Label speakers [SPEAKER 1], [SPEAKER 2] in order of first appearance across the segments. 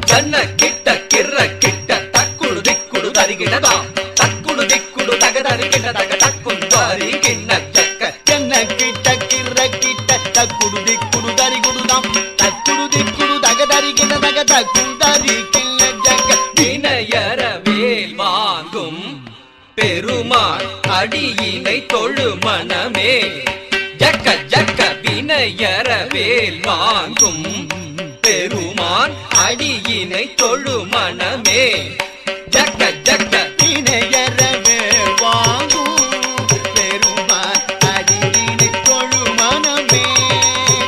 [SPEAKER 1] கண்ண கிட்ட கிர்ற கிட்ட தக்குடு திக்குடு தரிகிடதா தக்குடு திக்குடு தகதரிகிட தக தக்குடு தரிகிண்ண ஜக்க
[SPEAKER 2] கண்ண கிட்ட கிர்ற கிட்ட தக்குடு திக்குடு தரிகுடுதாம் தக்குடு திக்குடு தகதரிகிட தக தக்குடு தரிகிண்ண ஜக்க
[SPEAKER 1] வினையற வேல் வாங்கும் பெருமான் அடியினை தொழு மனமே ஜக்க ஜக்க வினையற வேல் வாங்கும் பெருமான் அடியினை தொழு மனமே ஜக்க ஜக்க
[SPEAKER 2] வினையறவே வாங்கும் பெருமான் அடியினை தொழு மனமே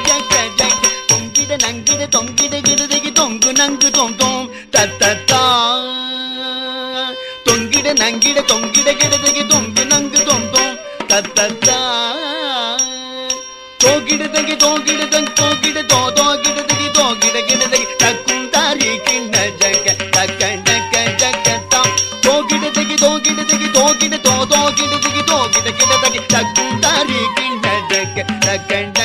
[SPEAKER 2] ஜக்க ஜக்க தொங்கிட நங்கிட தொங்கிட கிடுதகி தொங்கு நங்கு தொந்தோம் தத்தத்தா தொங்கிட நங்கிட தொங்கிட கிடுதகி தொங்கு நங்கு தொந்தோம் தத்தத்தா தோகிடுதகி தோகிடுதன் தோகிட தோகிடுதகி தோகிட கிடுதகி தக்கும் தாரி கிண்ண ஜக்க தக்கண்ட ஜக்கத்தாம் தோகிடுதகி தோகிடுதகி தோகிட தோகிடுதகி தோகிட கிடுதகி தக்கும் தாரி கிண்ண ஜக்க தக்கண்ட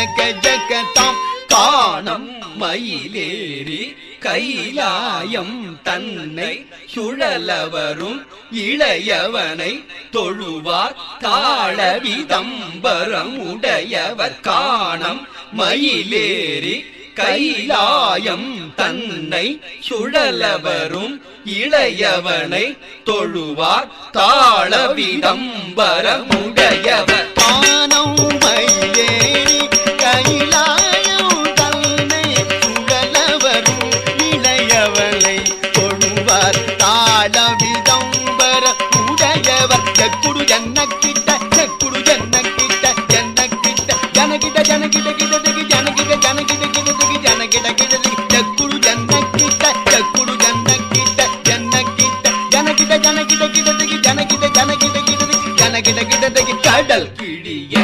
[SPEAKER 2] ஜக்கத்தாம்
[SPEAKER 1] காணம் மயிலேறி கைலாயம் தன்னை சுழலவரும் இளையவனை தொழுவார் தாழ விதம்பரம் உடையவர் காணம் மயிலேறி கைலாயம் தன்னை சுழலவரும் இளையவனை தொழுவார் தாழ விதம்பரம் உடையவர்
[SPEAKER 2] காணம் மயிலேறி கைலாயம் தன்னை சுழலவரும் இளையவனை தொழுவார் தாழ விதம்பர உடையவர் செக்குடு ஜன்னக்கிட்ட செக்குடு ஜன்னக்கிட்ட ஜன்னக்கிட்ட ஜனகிட்ட ஜனகிட்ட கிடதகி ஜனகிட்ட ஜனகிட்ட கிடதகி ஜனகிட்ட கிடதகி செக்குடு ஜன்னக்கிட்ட செக்குடு ஜன்னக்கிட்ட ஜன்னக்கிட்ட ஜனகிட்ட ஜனகிட்ட கிடதகி ஜனகிட்ட ஜனகிட்ட கிடதகி ஜனகிட்ட கிடதகி
[SPEAKER 1] கடல் கிழிய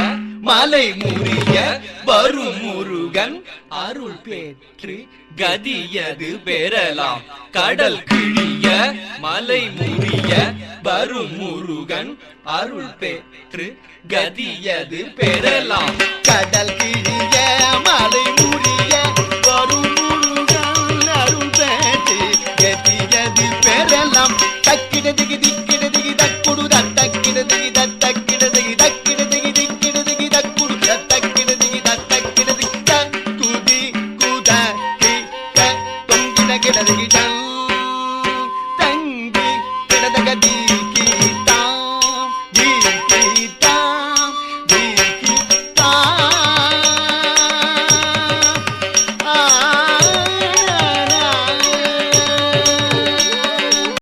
[SPEAKER 1] மலை முறிய வரும் முருகன் அருள் பெற்று கதியது பெறலாம் கடல் கிழிய மலை முறிய வரும் முருகன் அருள் பெற்று கதியது பெறலாம்
[SPEAKER 2] கடல் கிழிய மலை முறிய வரும் முருகன் அருள் பெற்று கதியது பெறலாம் தக்கிடதுக்கு திக்க